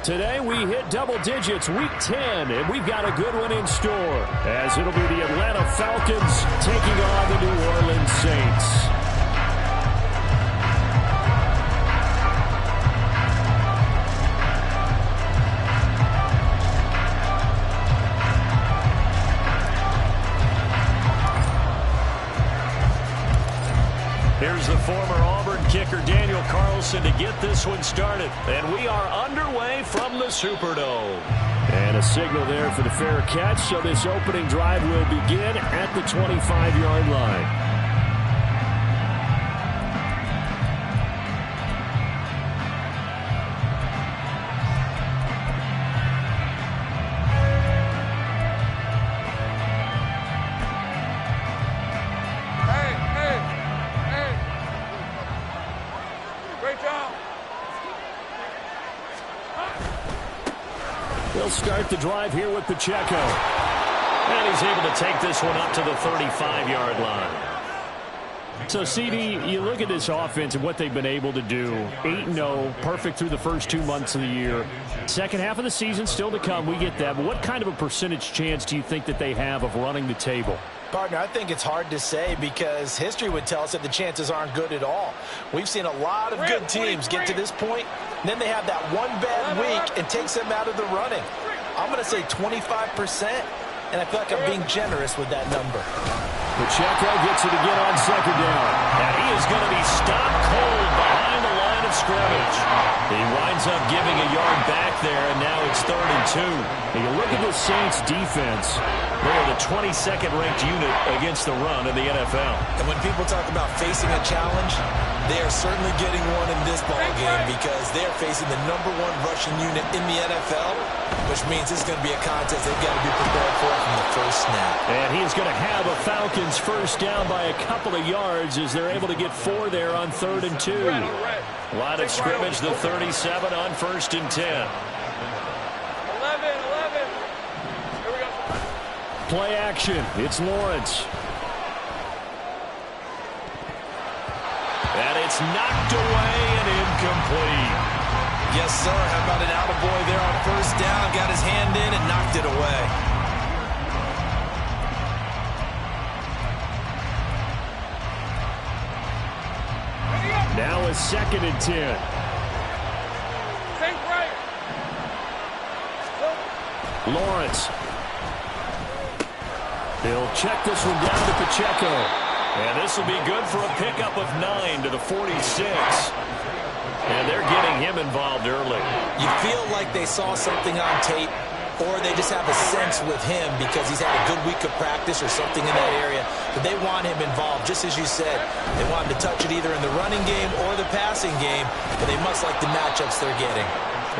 Today we hit double digits, week 10, and we've got a good one in store, as it'll be the Atlanta Falcons taking on the New Orleans Saints. Here's the former Auburn kicker, Daniel Carlson, to get this one started. And we are underway from the Superdome. And a signal there for the fair catch, so this opening drive will begin at the 25-yard line. They'll start the drive here with Pacheco. And he's able to take this one up to the 35-yard line. So, CD, you look at this offense and what they've been able to do. 8-0, perfect through the first 2 months of the year. Second half of the season still to come, we get that. But what kind of a percentage chance do you think that they have of running the table? Partner, I think it's hard to say because history would tell us that the chances aren't good at all. We've seen a lot of good teams get to this point, and then they have that one bad week and takes them out of the running. I'm going to say 25%, and I feel like I'm being generous with that number. Pacheco gets it again on second down. And he is going to be stopped cold behind the line of scrimmage. He winds up giving a yard back there, and now it's 3rd and 2. And you look at the Saints defense. They are the 22nd ranked unit against the run in the NFL. And when people talk about facing a challenge, they are certainly getting one in this ball game because they are facing the #1 rushing unit in the NFL, which means this is going to be a contest they've got to be prepared for from the first snap. And he is going to have a Falcons first down by a couple of yards as they're able to get 4 there on 3rd and 2. Line of scrimmage, the 37 on 1st and 10. 11. Here we go. Play action. It's Lawrence. And it's knocked away and incomplete. Yes, sir. How about an attaboy there on first down? Got his hand in and knocked it away. Now a 2nd and 10. Lawrence. He'll check this one down to Pacheco. And this will be good for a pickup of 9 to the 46. And they're getting him involved early. You feel like they saw something on tape, or they just have a sense with him because he's had a good week of practice or something in that area. But they want him involved, just as you said. They want him to touch it either in the running game or the passing game, but they must like the matchups they're getting.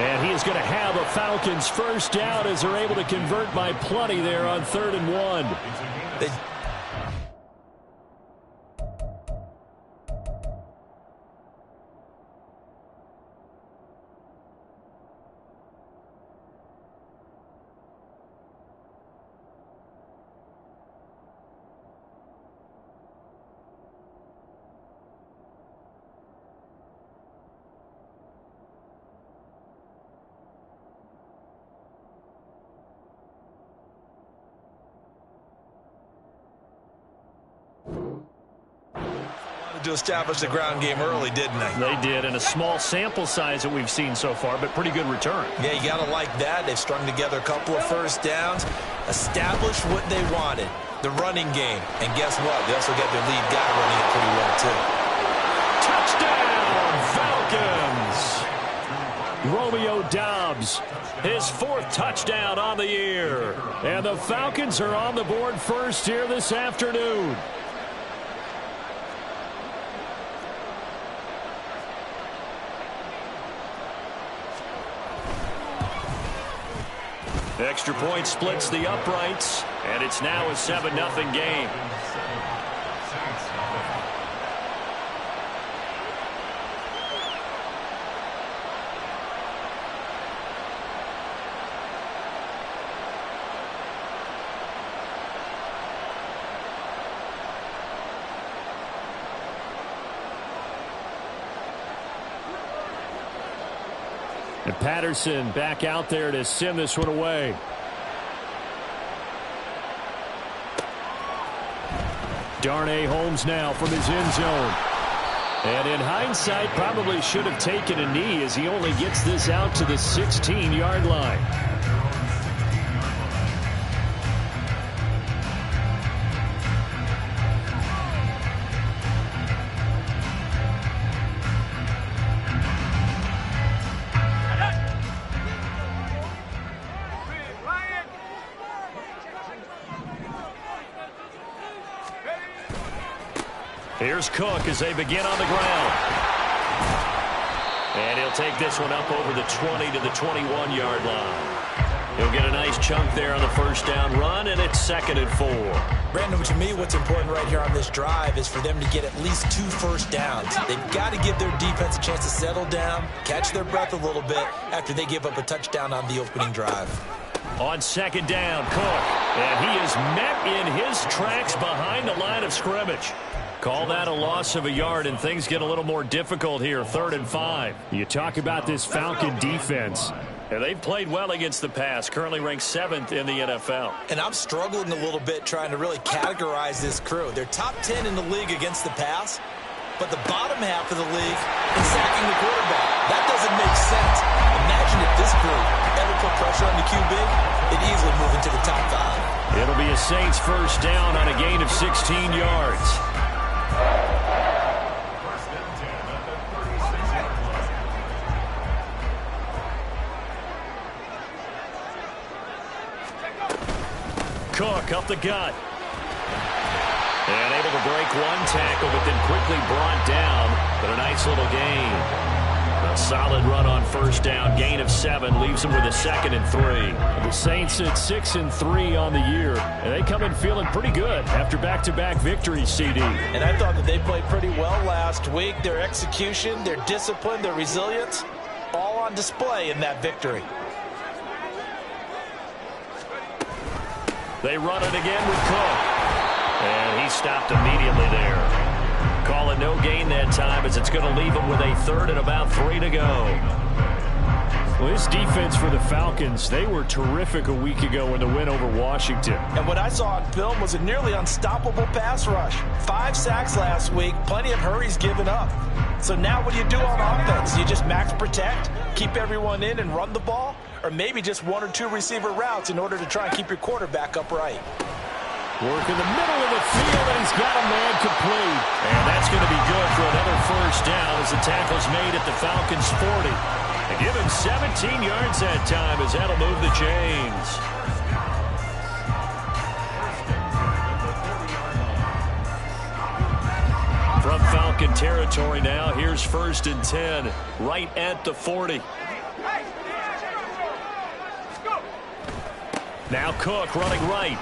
And he is going to have a Falcons first down as they're able to convert by plenty there on 3rd and 1. To establish the ground game early, didn't they? They did, and a small sample size that we've seen so far, but pretty good return. Yeah, you got to like that. They've strung together a couple of first downs, established what they wanted, the running game. And guess what? They also got their lead guy running it pretty well, too. Touchdown, Falcons! Romeo Doubs, his 4th touchdown on the year. And the Falcons are on the board first here this afternoon. Extra point splits the uprights, and it's now a 7-0 game. And Patterson back out there to send this one away. Darnay Holmes now from his end zone. And in hindsight, probably should have taken a knee as he only gets this out to the 16-yard line. Here's Cook as they begin on the ground. And he'll take this one up over the 20 to the 21-yard line. He'll get a nice chunk there on the first down run, and it's 2nd and 4. Brandon, to me, what's important right here on this drive is for them to get at least 2 first downs. They've got to give their defense a chance to settle down, catch their breath a little bit after they give up a touchdown on the opening drive. On 2nd down, Cook. And he is met in his tracks behind the line of scrimmage. Call that a loss of a yard, and things get a little more difficult here, 3rd and 5. You talk about this Falcon defense. And they've played well against the pass, currently ranked 7th in the NFL. And I'm struggling a little bit trying to really categorize this crew. They're top 10 in the league against the pass, but the bottom half of the league in sacking the quarterback. That doesn't make sense. Imagine if this group ever put pressure on the QB, it'd easily move into the top 5. It'll be a Saints first down on a gain of 16 yards. Cook up the gut. And able to break one tackle, but then quickly brought down. But a nice little gain. A solid run on first down. Gain of 7 leaves them with a 2nd and 3. The Saints at 6 and 3 on the year. And they come in feeling pretty good after back-to-back victories, CD. And I thought that they played pretty well last week. Their execution, their discipline, their resilience, all on display in that victory. They run it again with Cook. And he stopped immediately there. Call it no gain that time as it's going to leave him with a 3rd and about 3 to go. Well, this defense for the Falcons, they were terrific a week ago in the win over Washington. And what I saw on film was a nearly unstoppable pass rush. 5 sacks last week, plenty of hurries given up. So now what do you do on offense? You just max protect, keep everyone in and run the ball? Or maybe just 1 or 2 receiver routes in order to try and keep your quarterback upright. Work in the middle of the field, and he's got a man complete. And that's going to be good for another first down as the tackle's made at the Falcons' 40. And give him 17 yards that time as that'll move the chains. From Falcon territory now, here's 1st and 10, right at the 40. Now Cook running right.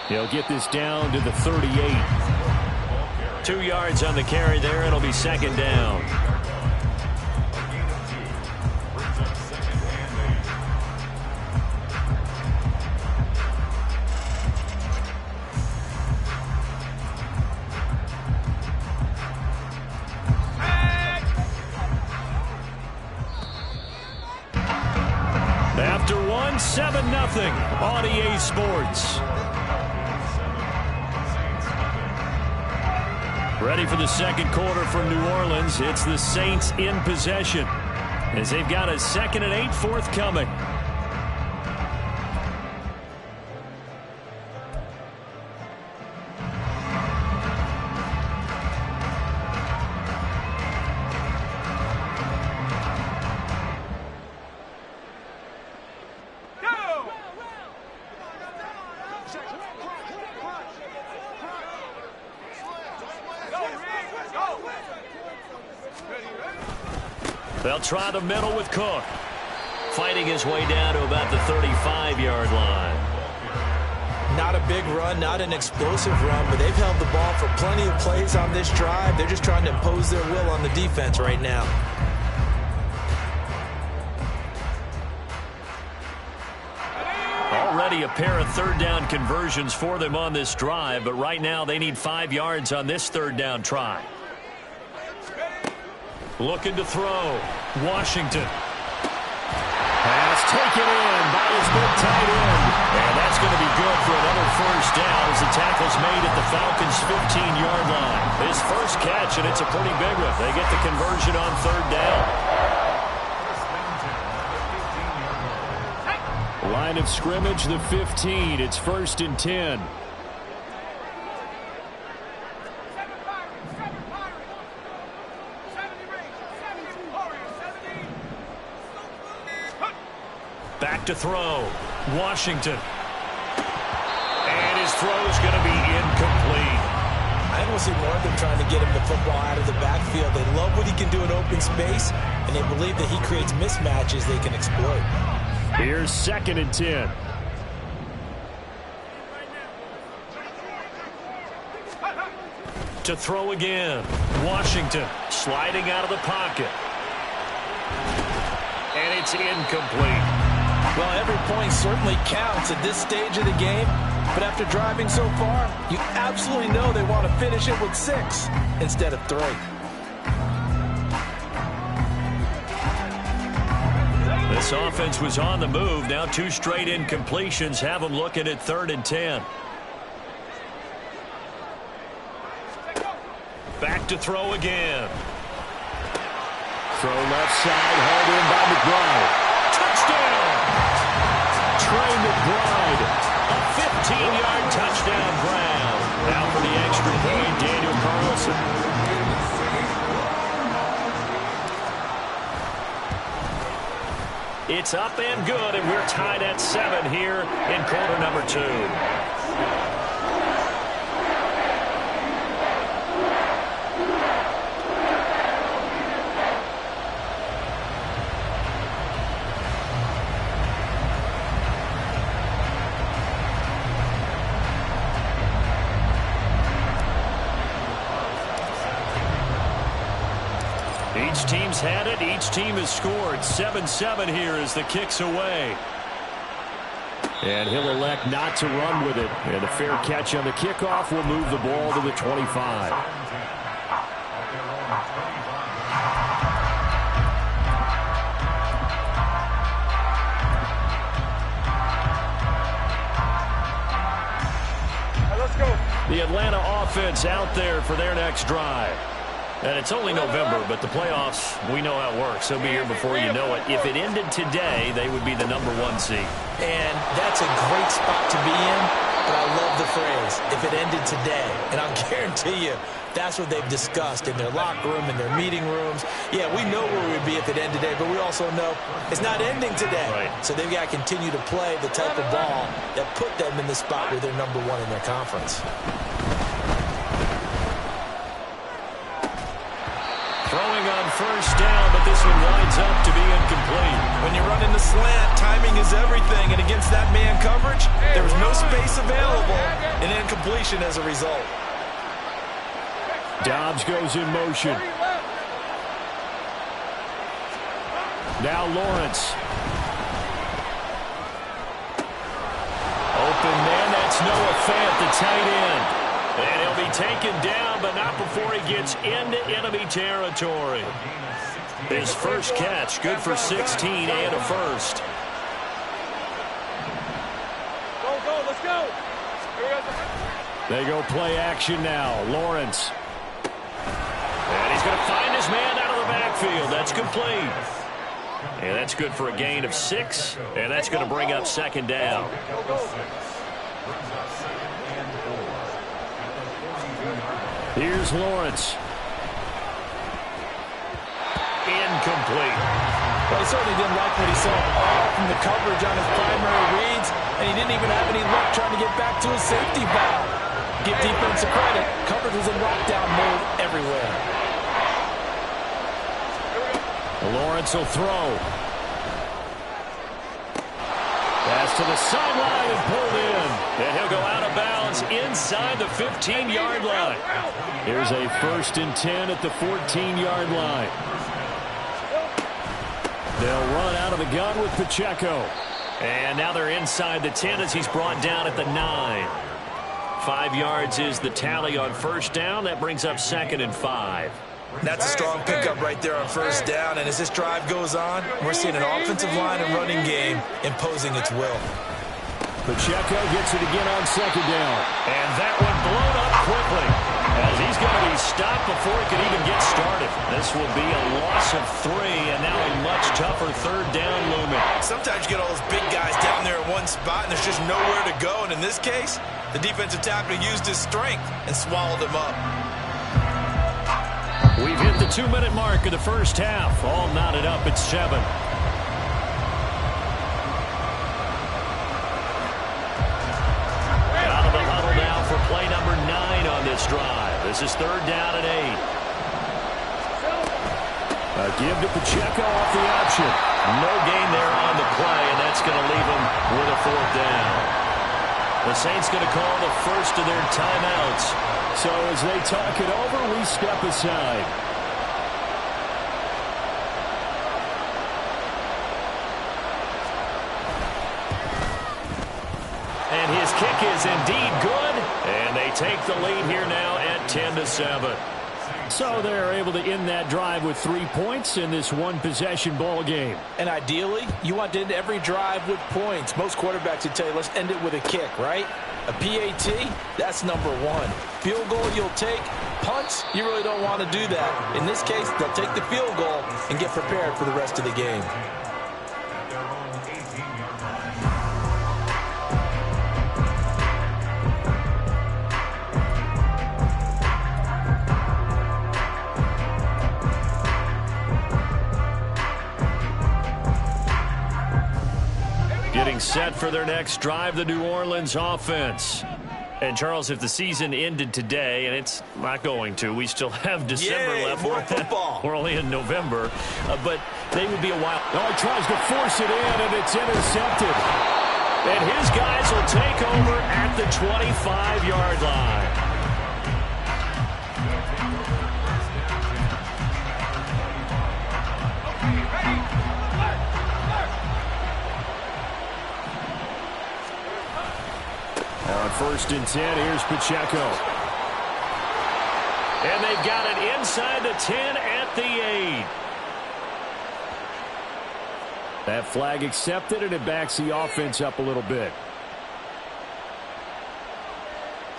He'll get this down to the 38. 2 yards on the carry there. It'll be 2nd down. After one, 7-0 on EA Sports. Ready for the second quarter from New Orleans. It's the Saints in possession as they've got a 2nd and 8 forthcoming. They'll try the middle with Cook. Fighting his way down to about the 35-yard line. Not a big run, not an explosive run, but they've held the ball for plenty of plays on this drive. They're just trying to impose their will on the defense right now. Already a pair of 3rd down conversions for them on this drive, but right now they need 5 yards on this 3rd down try. Looking to throw. Washington. tight end. And that's going to be good for another first down as the tackle's made at the Falcons' 15-yard line. His first catch, and it's a pretty big one. They get the conversion on third down. Line of scrimmage, the 15. It's 1st and 10. Back to throw. Washington. And his throw's going to be incomplete. I don't see more of them trying to get him the football out of the backfield. They love what he can do in open space, and they believe that he creates mismatches they can exploit. Here's 2nd and 10. To throw again. Washington sliding out of the pocket. And it's incomplete. Well, every point certainly counts at this stage of the game, but after driving so far, you absolutely know they want to finish it with 6 instead of 3. This offense was on the move. Now 2 straight incompletions have them looking at 3rd and 10. Back to throw again. Throw left side, hauled in by McBride. Touchdown! Trey McBride, a 15-yard touchdown grab. Now for the extra point, Daniel Carlson. It's up and good, and we're tied at 7 here in quarter number 2. Each team's had it. Each team has scored. 7-7 here as the kick's away. And he'll elect not to run with it. And a fair catch on the kickoff will move the ball to the 25. Let's go. The Atlanta offense out there for their next drive. And it's only November, but the playoffs, we know how it works. They'll be here before you know it. If it ended today, they would be the #1 seed. And that's a great spot to be in, but I love the phrase, if it ended today. And I'll guarantee you, that's what they've discussed in their locker room, in their meeting rooms. Yeah, we know where we'd be if it ended today, but we also know it's not ending today. Right. So they've got to continue to play the type of ball that put them in the spot where they're #1 in their conference. Throwing on first down, but this one winds up to be incomplete. When you're running the slant, timing is everything, and against that man coverage, there was no space available, and incompletion as a result. Dobbs goes in motion. Now Lawrence. Open man, that's Noah Fant, the tight end. And he'll be taken down, but not before he gets into enemy territory. His first catch, good for 16 and a first. Go, let's go. They go play action now. Lawrence. And he's going to find his man out of the backfield. That's complete. And that's good for a gain of 6. And that's going to bring up 2nd down. Here's Lawrence. Incomplete. Well, he certainly didn't like what he saw all from the coverage on his primary reads, and he didn't even have any luck trying to get back to his safety valve. Give defense a credit. Coverage was in lockdown mode everywhere. Lawrence will throw. Pass to the sideline and pulled in. And he'll go out of bounds inside the 15-yard line. Here's a 1st and 10 at the 14-yard line. They'll run out of the gun with Pacheco. And now they're inside the 10 as he's brought down at the 9. 5 yards is the tally on first down. That brings up 2nd and 5. That's a strong pickup right there on first down, and as this drive goes on, we're seeing an offensive line and running game imposing its will. Pacheco gets it again on second down. And that one blown up quickly, as he's going to be stopped before he can even get started. This will be a loss of 3, and now a much tougher third down looming. Sometimes you get all those big guys down there in one spot, and there's just nowhere to go. And in this case, the defensive tackle used his strength and swallowed him up. We've hit the 2-minute mark of the first half. All knotted up at 7. Play number 9 on this drive. This is third down and 8. A give to Pacheco off the option. No gain there on the play, and that's going to leave him with a 4th down. The Saints going to call the first of their timeouts. So as they talk it over, we step aside. And his kick is indeed good. And they take the lead here now at 10-7. So they're able to end that drive with 3 points in this one-possession ball game. And ideally, you want to end every drive with points. Most quarterbacks would tell you, let's end it with a kick, right? A PAT, that's number 1. Field goal you'll take. Punts, you really don't want to do that. In this case, they'll take the field goal and get prepared for the rest of the game. Getting set for their next drive, the New Orleans offense. And, Charles, if the season ended today, and it's not going to, we still have December left. More football. We're only in November. But they would be a while. Oh, he tries to force it in, and it's intercepted. And his guys will take over at the 25-yard line. On 1st and 10, here's Pacheco. And they've got it inside the 10 at the 8. That flag accepted, and it backs the offense up a little bit.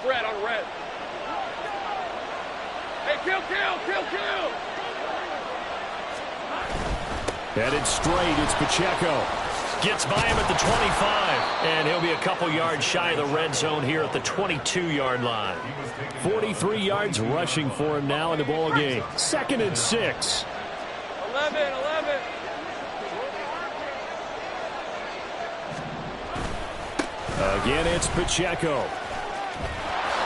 Red on red. Hey, kill. Headed straight, it's Pacheco. Gets by him at the 25, and he'll be a couple yards shy of the red zone here at the 22-yard line. 43 yards rushing for him now in the ball game. 2nd and 6. 11. Again, it's Pacheco.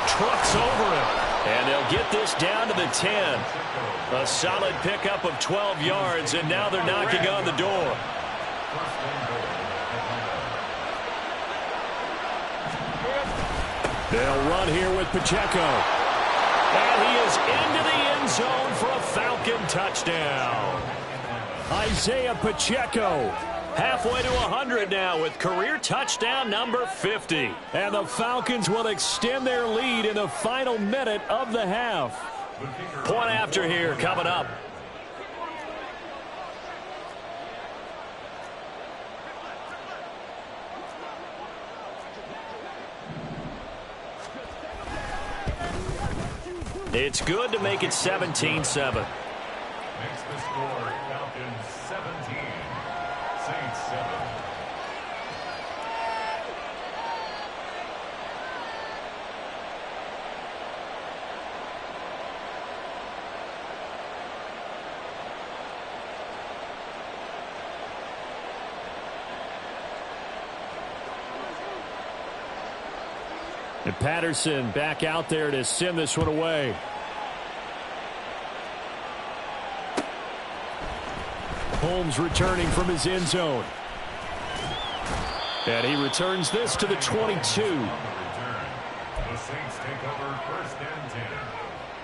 Trucks over him, and they'll get this down to the 10. A solid pickup of 12 yards, and now they're knocking on the door. They'll run here with Pacheco. And he is into the end zone for a Falcon touchdown. Isaiah Pacheco, halfway to 100 now with career touchdown number 50. And the Falcons will extend their lead in the final minute of the half. Point after here coming up. It's good to make it 17-7. Makes the score Falcons 17, Saints 7. And Patterson back out there to send this one away. Holmes returning from his end zone. And he returns this to the 22. The Saints take over 1st and 10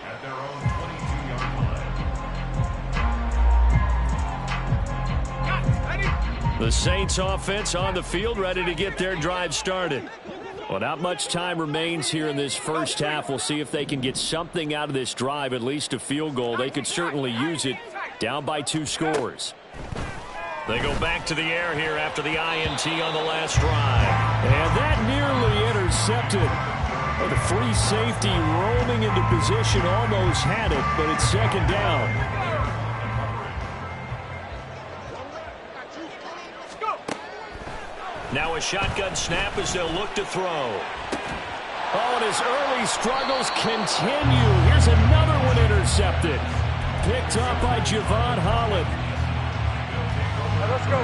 at their own 22-yard line. The Saints offense on the field, ready to get their drive started. Well, not much time remains here in this first half. We'll see if they can get something out of this drive, at least a field goal. They could certainly use it, down by 2 scores. They go back to the air here after the INT on the last drive. And that nearly intercepted. Well, the free safety roaming into position almost had it, but it's second down. Now a shotgun snap as they'll look to throw. Oh, and his early struggles continue. Here's another one intercepted. Picked up by Javon Holland. Let's go.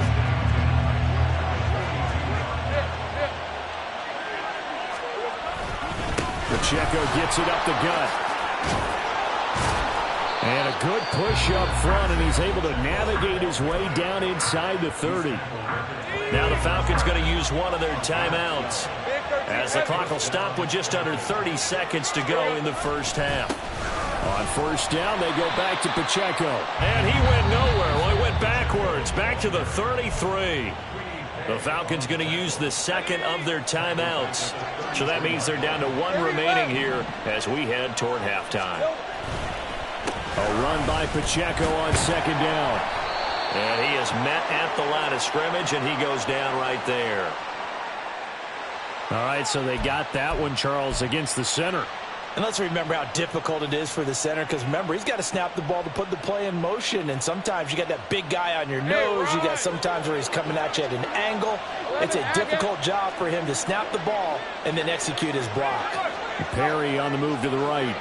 Pacheco gets it up the gut. And a good push up front, and he's able to navigate his way down inside the 30. Now the Falcons going to use one of their timeouts, as the clock will stop with just under 30 seconds to go in the first half. On first down, they go back to Pacheco. And he went nowhere. Well, he went backwards, back to the 33. The Falcons going to use the second of their timeouts. So that means they're down to 1 remaining here as we head toward halftime. A run by Pacheco on second down. And he is met at the line of scrimmage, and he goes down right there. All right, so they got that one, Charles, against the center. And let's remember how difficult it is for the center, because remember, he's got to snap the ball to put the play in motion, and sometimes you got that big guy on your nose. You got sometimes where he's coming at you at an angle. It's a difficult job for him to snap the ball and then execute his block. Perry on the move to the right.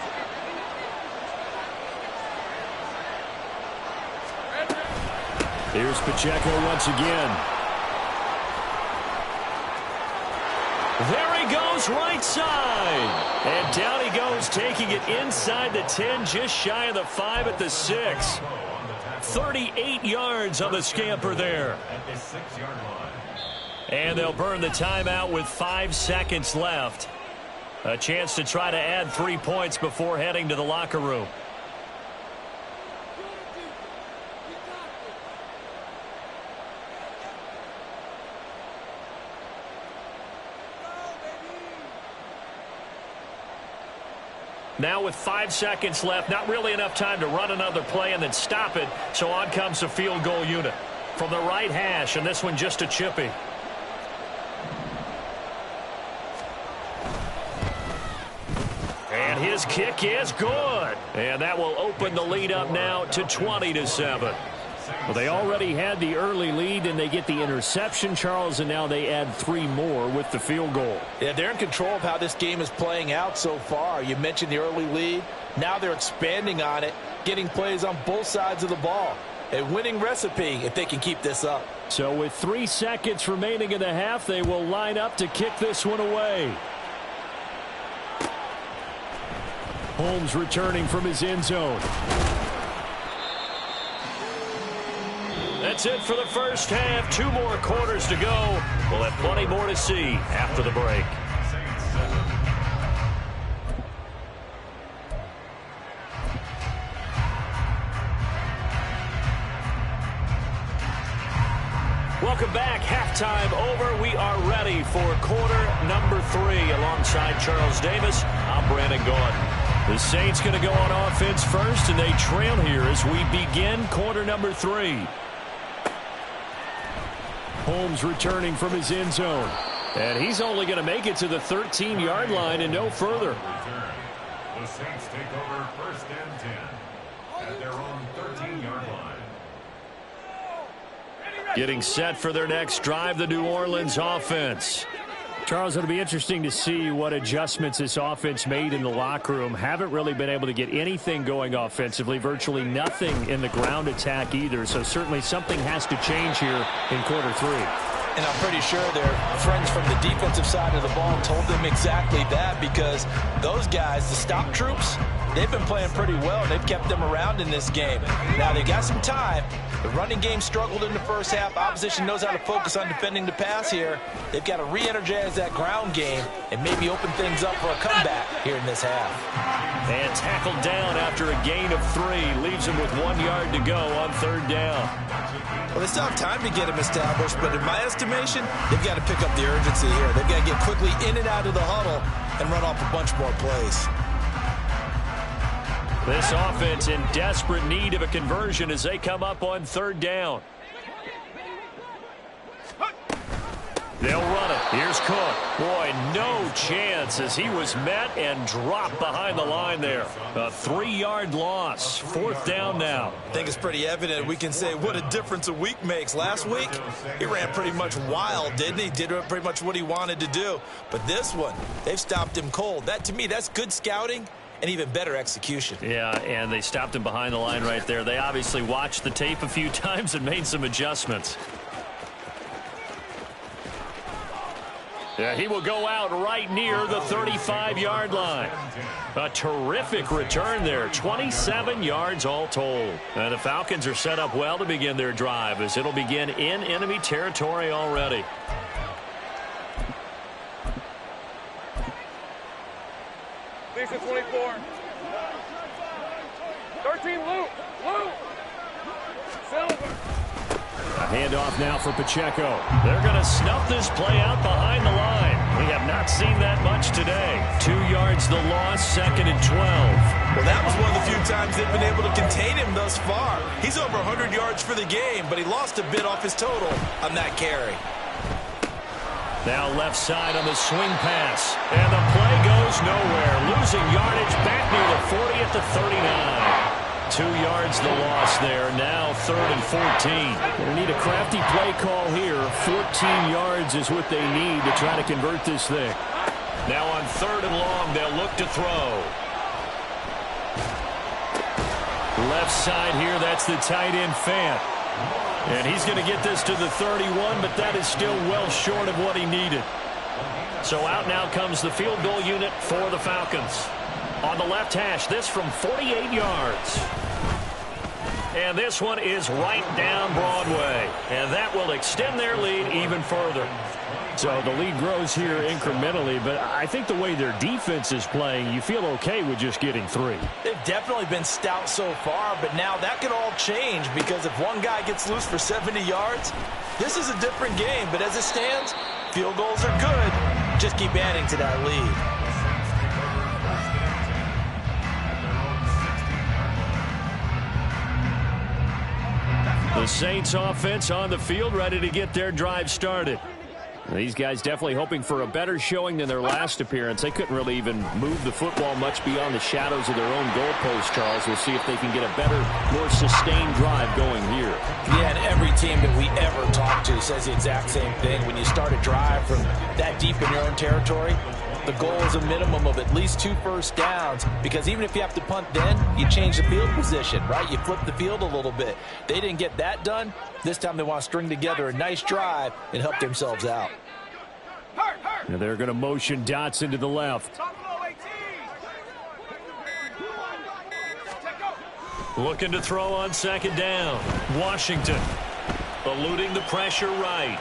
Here's Pacheco once again. There he goes, right side. And down he goes, taking it inside the 10, just shy of the 5 at the 6. 38 yards on the scamper there. And they'll burn the timeout with 5 seconds left. A chance to try to add 3 points before heading to the locker room. Now with 5 seconds left, not really enough time to run another play and then stop it. So on comes the field goal unit from the right hash, and this one just a chippy. And his kick is good. And that will open the lead up now to 20-7. Well, they already had the early lead, and they get the interception, Charles, and now they add 3 more with the field goal. Yeah, they're in control of how this game is playing out so far. You mentioned the early lead. Now they're expanding on it, getting plays on both sides of the ball. A winning recipe if they can keep this up. So with 3 seconds remaining in the half, they will line up to kick this one away. Holmes returning from his end zone. That's it for the first half. 2 more quarters to go. We'll have plenty more to see after the break. Welcome back. Halftime over. We are ready for quarter number 3. Alongside Charles Davis, I'm Brandon Gordon. The Saints going to go on offense first, and they trail here as we begin quarter number 3. Holmes returning from his end zone. And he's only going to make it to the 13-yard line and no further. The Saints take over first and 10 at their own 13-yard line. Getting set for their next drive, the New Orleans offense. Charles, it'll be interesting to see what adjustments this offense made in the locker room. Haven't really been able to get anything going offensively, virtually nothing in the ground attack either. So certainly something has to change here in quarter 3. And I'm pretty sure their friends from the defensive side of the ball told them exactly that, because those guys, the stop troops, they've been playing pretty well, and they've kept them around in this game. Now, they got some time. The running game struggled in the first half. Opposition knows how to focus on defending the pass here. They've got to re-energize that ground game and maybe open things up for a comeback here in this half. And tackled down after a gain of 3. Leaves him with 1 yard to go on 3rd down. Well, they still have time to get him established, but in my estimation, they've got to pick up the urgency here. They've got to get quickly in and out of the huddle and run off a bunch more plays. This offense in desperate need of a conversion as they come up on 3rd down. They'll run it. Here's Cook. Boy, no chance as he was met and dropped behind the line there. A 3-yard loss. 4th down now. I think it's pretty evident. We can say what a difference a week makes. Last week, he ran pretty much wild, didn't he? Did pretty much what he wanted to do. But this one, they've stopped him cold. That, to me, that's good scouting and even better execution. Yeah, and they stopped him behind the line right there. They obviously watched the tape a few times and made some adjustments. Yeah, he will go out right near the 35-yard line. A terrific return there. 27 yards all told. And the Falcons are set up well to begin their drive as it'll begin in enemy territory already. Lisa 24. 13, Luke. Silver. A handoff now for Pacheco. They're going to snuff this play out behind the line. We have not seen that much today. 2 yards the loss, 2nd and 12. Well, that was one of the few times they've been able to contain him thus far. He's over 100 yards for the game, but he lost a bit off his total on that carry. Now left side on the swing pass. And the play goes nowhere. Losing yardage back near the 40 at the 39. 2 yards the loss there. Now 3rd and 14. They need a crafty play call here. 14 yards is what they need to try to convert this thing. Now on 3rd and long, they'll look to throw. Left side here, that's the tight end Fant. And he's going to get this to the 31, but that is still well short of what he needed. So out now comes the field goal unit for the Falcons. On the left hash, this from 48 yards. And this one is right down Broadway. And that will extend their lead even further. So the lead grows here incrementally, but I think the way their defense is playing, you feel okay with just getting 3. They've definitely been stout so far, but now that could all change because if one guy gets loose for 70 yards, this is a different game. But as it stands, field goals are good. Just keep adding to that lead. The Saints offense on the field, ready to get their drive started. These guys definitely hoping for a better showing than their last appearance. They couldn't really even move the football much beyond the shadows of their own goalpost, Charles. We'll see if they can get a better, more sustained drive going here. Yeah, and every team that we ever talk to says the exact same thing. When you start a drive from that deep in your own territory, the goal is a minimum of at least 2 first downs, because even if you have to punt then, you change the field position, right? You flip the field a little bit. They didn't get that done. This time they want to string together a nice drive and help themselves out. And they're going to motion Dotson to the left. Looking to throw on 2nd down. Washington eluding the pressure right.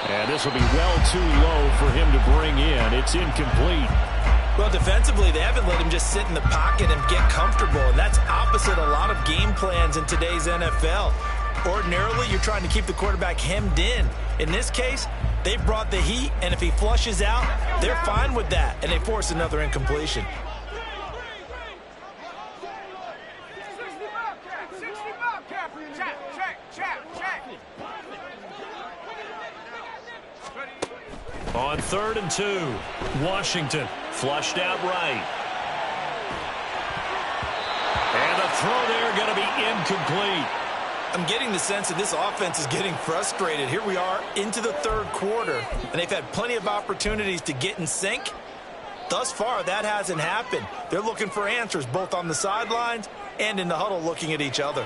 And this will be well too low for him to bring in. It's incomplete. Well, defensively, they haven't let him just sit in the pocket and get comfortable, and that's opposite a lot of game plans in today's NFL. Ordinarily, you're trying to keep the quarterback hemmed in. In this case, they brought the heat, and if he flushes out, they're fine with that, and they force another incompletion. On 3rd and 2, Washington flushed out right. And the throw there going to be incomplete. I'm getting the sense that this offense is getting frustrated. Here we are into the 3rd quarter, and they've had plenty of opportunities to get in sync. Thus far, that hasn't happened. They're looking for answers both on the sidelines and in the huddle looking at each other.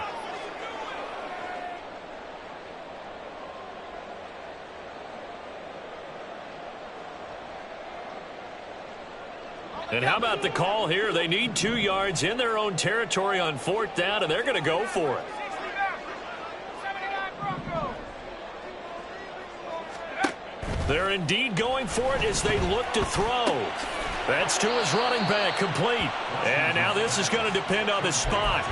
And how about the call here? They need 2 yards in their own territory on 4th down, and they're going to go for it. They're indeed going for it as they look to throw. That's to his running back, complete. And now this is going to depend on the spot.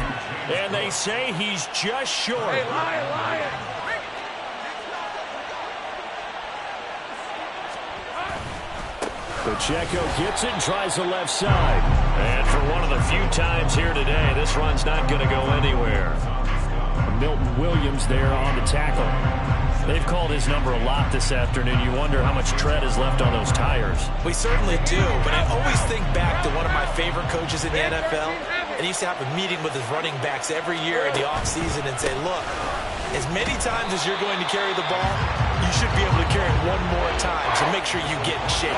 And they say he's just short. Hey, Lion. Pacheco gets it and tries the left side. And for one of the few times here today, this run's not going to go anywhere. Milton Williams there on the tackle. They've called his number a lot this afternoon. You wonder how much tread is left on those tires. We certainly do, but I always think back to one of my favorite coaches in the NFL. And he used to have a meeting with his running backs every year in the offseason and say, look, as many times as you're going to carry the ball, you should be able to carry it one more time, so make sure you get in shape.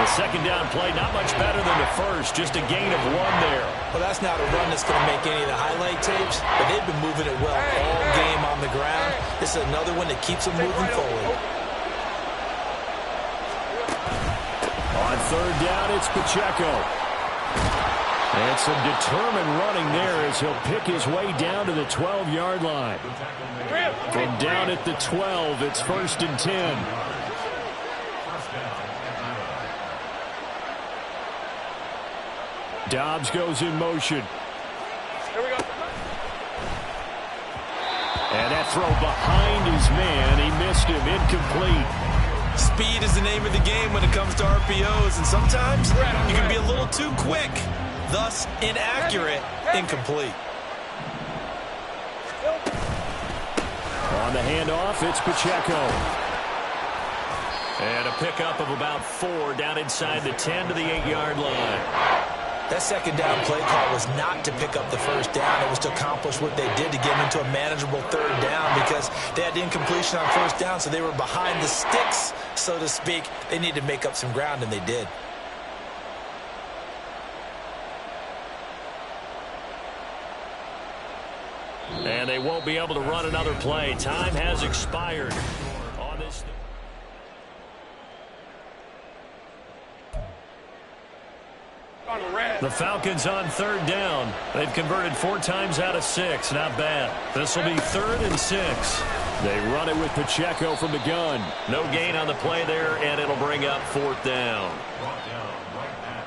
The second down play, not much better than the first, just a gain of 1 there. Well, that's not a run that's going to make any of the highlight tapes, but they've been moving it well all game on the ground. This is another one that keeps them moving forward. On 3rd down, it's Pacheco. And some determined running there as he'll pick his way down to the 12-yard line. From down at the 12, it's 1st and 10. Dobbs goes in motion. Here we go. And that throw behind his man. He missed him. Incomplete. Speed is the name of the game when it comes to RPOs, and sometimes you can be a little too quick, thus inaccurate, incomplete. On the handoff, it's Pacheco. And a pickup of about 4 down inside the 10 to the 8-yard line. That second down play call was not to pick up the first down. It was to accomplish what they did to get them into a manageable 3rd down because they had incompletion on 1st down, so they were behind the sticks, so to speak. They needed to make up some ground, and they did. And they won't be able to run another play. Time has expired on this. The Falcons on 3rd down. They've converted 4 times out of 6. Not bad. This will be 3rd and 6. They run it with Pacheco from the gun. No gain on the play there, and it'll bring up 4th down.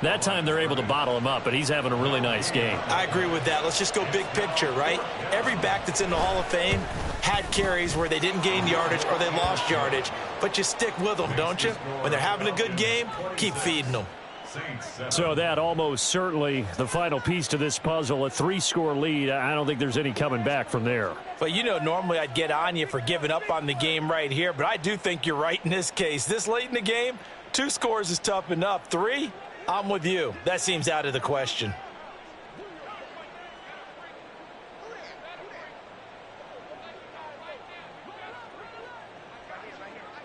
That time they're able to bottle him up, but he's having a really nice game. I agree with that. Let's just go big picture, right? Every back that's in the Hall of Fame had carries where they didn't gain yardage or they lost yardage, but you stick with them, don't you? When they're having a good game, keep feeding them. So that almost certainly the final piece to this puzzle, a 3-score lead. I don't think there's any coming back from there. But, you know, normally I'd get on you for giving up on the game right here, but I do think you're right in this case. This late in the game, 2 scores is tough enough. 3, I'm with you. That seems out of the question.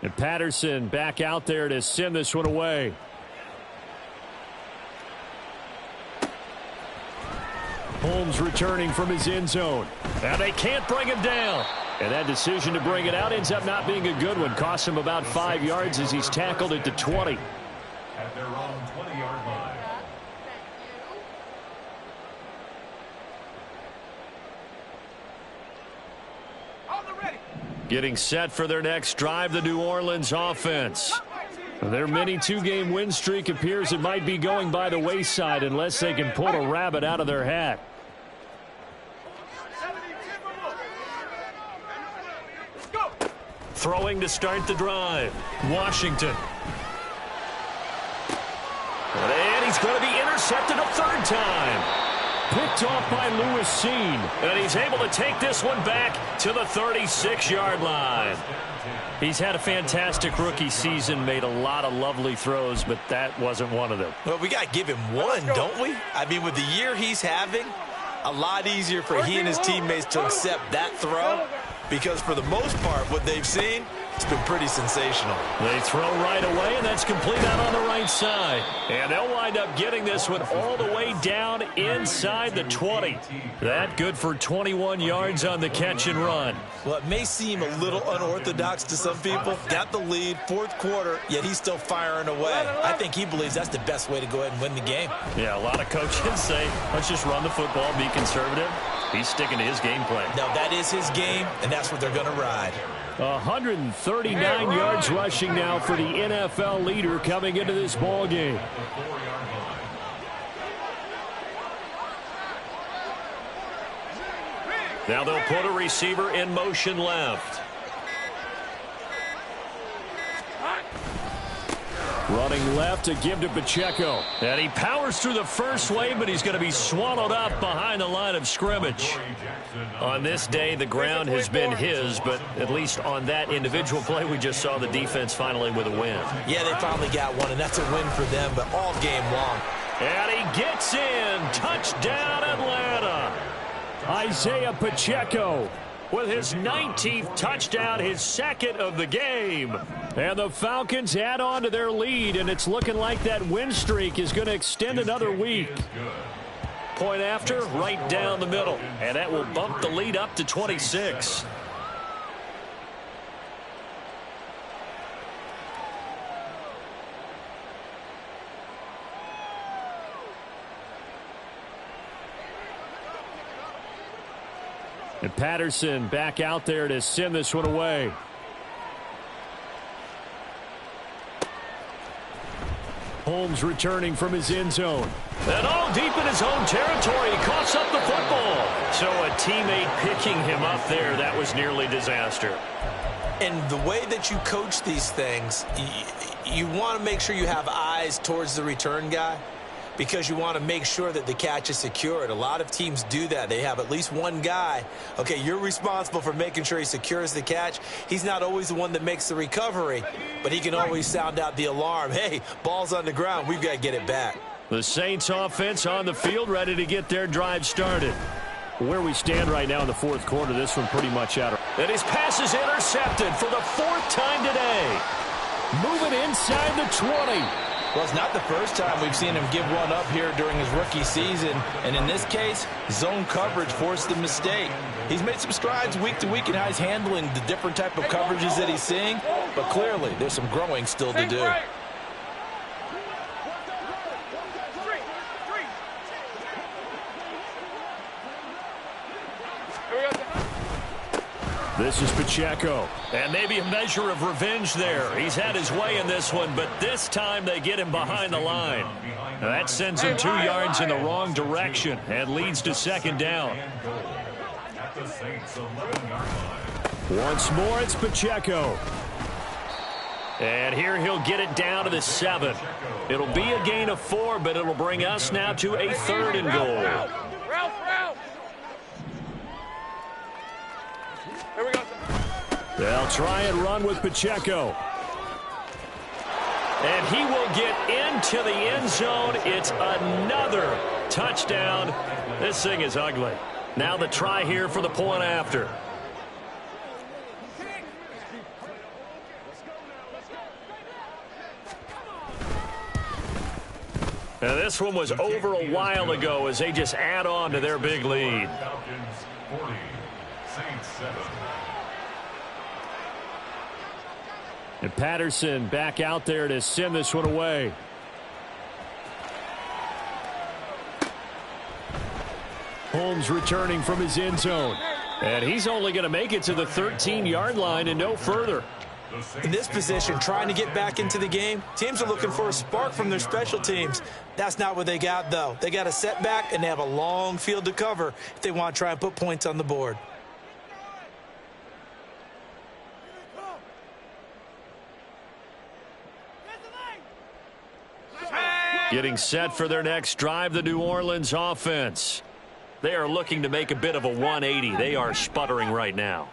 And Patterson back out there to send this one away. Holmes returning from his end zone. Now they can't bring him down. And that decision to bring it out ends up not being a good one. Costs him about 5 yards as he's tackled at the 20. At their own 20-yard line. Getting set for their next drive, the New Orleans offense. Their mini 2-game win streak appears it might be going by the wayside unless they can pull a rabbit out of their hat. Throwing to start the drive, Washington. And he's going to be intercepted a 3rd time. Picked off by Lewis Seen. And he's able to take this one back to the 36-yard line. He's had a fantastic rookie season, made a lot of lovely throws, but that wasn't one of them. Well, we got to give him one, don't we? I mean, with the year he's having, a lot easier for he and his teammates to accept that throw because for the most part, what they've seen, It's been pretty sensational. They throw right away, and that's complete out on the right side. And they'll wind up getting this one all the way down inside the 20. That good for 21 yards on the catch and run. Well, it may seem a little unorthodox to some people. Got the lead, fourth quarter, yet he's still firing away. I think he believes that's the best way to go ahead and win the game. Yeah, a lot of coaches say, let's just run the football, be conservative. He's sticking to his game plan. No, that is his game, and that's what they're going to ride. 139 yards rushing now for the NFL leader coming into this ball game. Now they'll put a receiver in motion left. Running left to give to Pacheco. And he powers through the first wave, but he's going to be swallowed up behind the line of scrimmage. On this day, the ground has been his, but at least on that individual play, we just saw the defense finally with a win. Yeah, they finally got one, and that's a win for them, but all game long. And he gets in. Touchdown, Atlanta. Isaiah Pacheco with his 19th touchdown, his second of the game. And the Falcons add on to their lead, and it's looking like that win streak is going to extend another week. Point after, right down the middle. And that will bump the lead up to 26. And Patterson back out there to send this one away. Holmes returning from his end zone. And all deep in his own territory. He coughs up the football. So a teammate picking him up there, that was nearly disaster. And the way that you coach these things, you want to make sure you have eyes towards the return guy, because you want to make sure that the catch is secured. A lot of teams do that. They have at least one guy. Okay, you're responsible for making sure he secures the catch. He's not always the one that makes the recovery, but he can always sound out the alarm. Hey, ball's on the ground. We've got to get it back. The Saints offense on the field, ready to get their drive started. Where we stand right now in the fourth quarter, this one pretty much out. And his pass is intercepted for the fourth time today. Moving inside the 20. Well, it's not the first time we've seen him give one up here during his rookie season. And in this case, zone coverage forced the mistake. He's made some strides week to week in how he's handling the different type of coverages that he's seeing. But clearly, there's some growing still to do. This is Pacheco. And maybe a measure of revenge there. He's had his way in this one, but this time they get him behind the line. Now that sends him 2 yards in the wrong direction and leads to second down. Once more, it's Pacheco. And here he'll get it down to the 7. It'll be a gain of 4, but it'll bring us now to a 3rd and goal. Here we go. They'll try and run with Pacheco. And he will get into the end zone. It's another touchdown. This thing is ugly. Now the try here for the point after. Now this one was over a while ago as they just add on to their big lead. Falcons 40, Saints 7. And Patterson back out there to send this one away. Holmes returning from his end zone. And he's only going to make it to the 13-yard line and no further. In this position, trying to get back into the game, teams are looking for a spark from their special teams. That's not what they got, though. They got a setback, and they have a long field to cover if they want to try and put points on the board. Getting set for their next drive, the New Orleans offense. They are looking to make a bit of a 180. They are sputtering right now.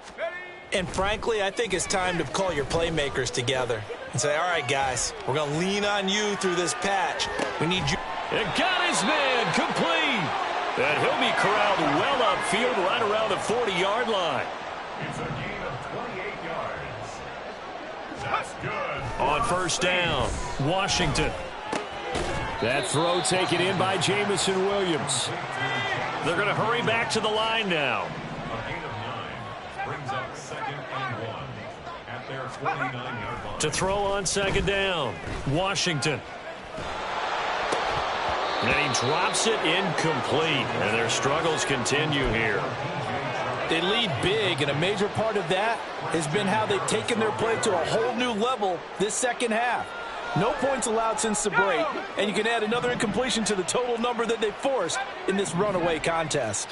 And frankly, I think it's time to call your playmakers together and say, all right, guys, we're going to lean on you through this patch. We need you. And got his man complete. And he'll be corralled well upfield right around the 40-yard line. It's a gain of 28 yards. On first down, Washington. That throw taken in by Jamison Williams. They're going to hurry back to the line now. A gain of 9 brings up 2nd and 1 at their 29-yard line. To throw on second down, Washington. And he drops it incomplete, and their struggles continue here. They lead big, and a major part of that has been how they've taken their play to a whole new level this second half. No points allowed since the break, and you can add another incompletion to the total number that they forced in this runaway contest.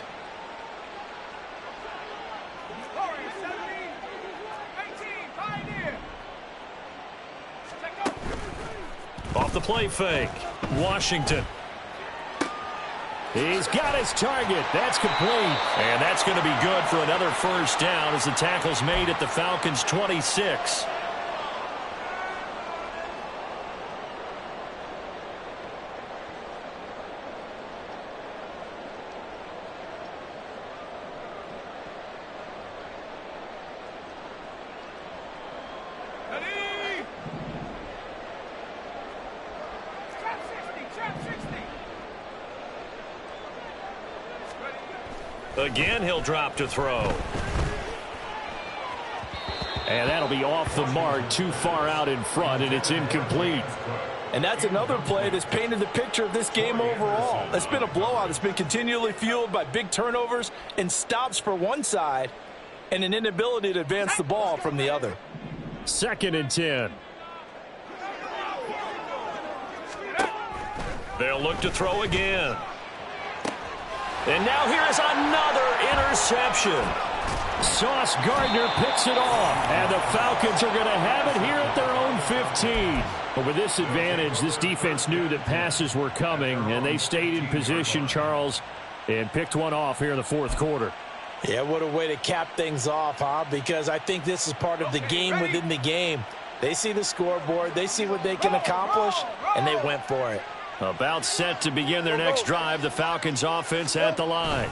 Off the play fake, Washington. He's got his target. That's complete. And that's going to be good for another first down as the tackle's made at the Falcons' 26. Again, he'll drop to throw. And that'll be off the mark, too far out in front, and it's incomplete. And that's another play that's painted the picture of this game overall. It's been a blowout. It's been continually fueled by big turnovers and stops for one side and an inability to advance the ball from the other. 2nd and 10. They'll look to throw again. And now here is another interception. Sauce Gardner picks it off, and the Falcons are going to have it here at their own 15. But with this advantage, this defense knew that passes were coming, and they stayed in position, Charles, and picked one off here in the fourth quarter. Yeah, what a way to cap things off, huh? Because I think this is part of the game within the game. They see the scoreboard, they see what they can accomplish, and they went for it. About set to begin their next drive, the Falcons offense at the line.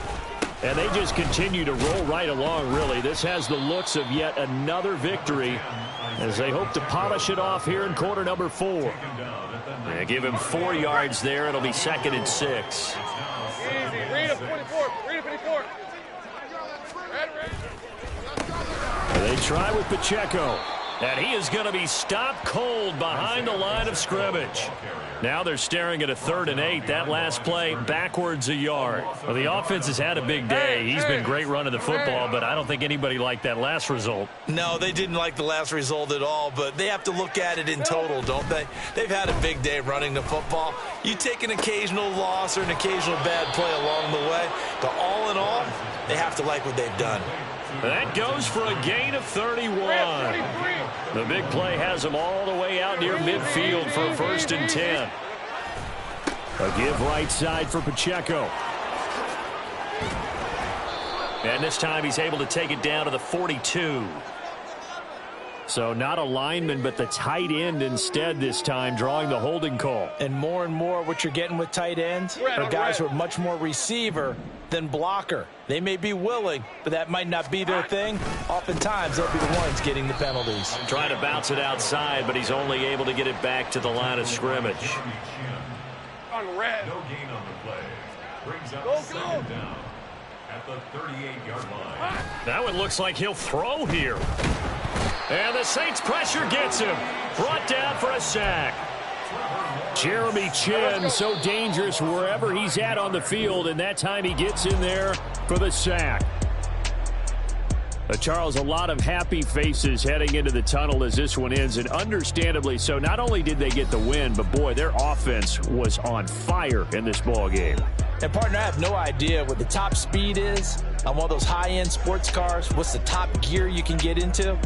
And they just continue to roll right along, really. This has the looks of yet another victory as they hope to polish it off here in quarter number 4. They give him 4 yards there. It'll be 2nd and 6. Easy. Read a 24. Read a 24. They try with Pacheco. And he is going to be stopped cold behind the line of scrimmage. Now they're staring at a 3rd and 8. That last play backwards a yard. Well, the offense has had a big day. He's been great running the football, but I don't think anybody liked that last result. No, they didn't like the last result at all, but they have to look at it in total, don't they? They've had a big day running the football. You take an occasional loss or an occasional bad play along the way, but all in all, they have to like what they've done. That goes for a gain of 31. The big play has them all the way out near midfield for a 1st and 10. A give right side for Pacheco. And this time he's able to take it down to the 42. So not a lineman, but the tight end instead this time, drawing the holding call. And more what you're getting with tight ends are guys who are much more receiver than blocker. They may be willing, but that might not be their thing. Oftentimes, they'll be the ones getting the penalties. Trying to bounce it outside, but he's only able to get it back to the line of scrimmage. On red. No gain on the play. Brings up 2nd down at the 38-yard line. That one looks like he'll throw here. And the Saints pressure gets him. Brought down for a sack. Jeremy Chin, so dangerous wherever he's at on the field, and that time he gets in there for the sack. Charles, a lot of happy faces heading into the tunnel as this one ends, and understandably so. Not only did they get the win, but boy, their offense was on fire in this ball game. And partner, I have no idea what the top speed is on one of those high-end sports cars. What's the top gear you can get into?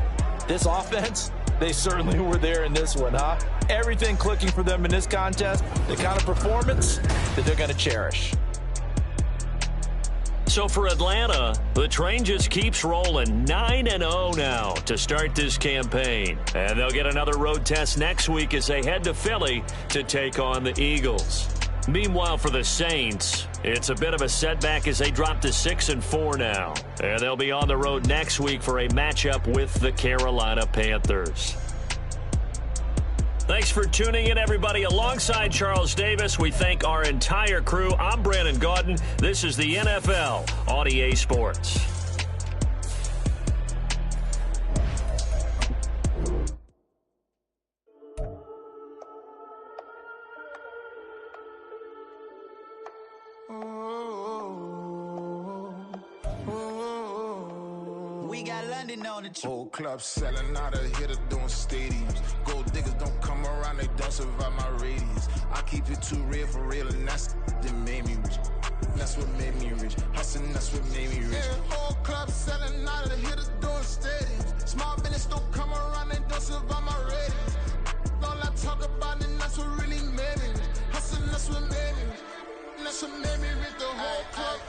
This offense, they certainly were there in this one, huh? Everything clicking for them in this contest, the kind of performance that they're going to cherish. So for Atlanta, the train just keeps rolling. 9-0 now to start this campaign. And they'll get another road test next week as they head to Philly to take on the Eagles. Meanwhile, for the Saints, it's a bit of a setback as they drop to 6-4 now. And they'll be on the road next week for a matchup with the Carolina Panthers. Thanks for tuning in, everybody. Alongside Charles Davis, we thank our entire crew. I'm Brandon Gaudin. This is the NFL on EA Sports. We got London on the trip. Whole club selling out of hitter doing stadiums. Gold diggers don't come around, they don't survive my radius. I keep it too real for real, and that's that made me rich. That's what made me rich. Hustling, that's what made me rich. Yeah, whole club selling out of hitters doing stadiums. Small business don't come around, they don't survive my radius. All I talk about, and that's what really made me rich. Hustling, that's what made me rich. That's what made me rich. The whole club.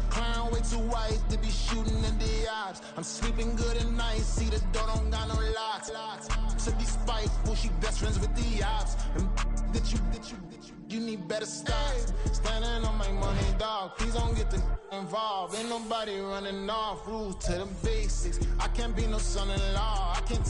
Clown way too white to be shooting in the eyes. I'm sleeping good at night, see the door don't got no locks. To be spiteful, she best friends with the ops. And you need better stocks. Standing on my money, dog. Please don't get the involved. Ain't nobody running off. Rules to the basics. I can't be no son-in-law. I can't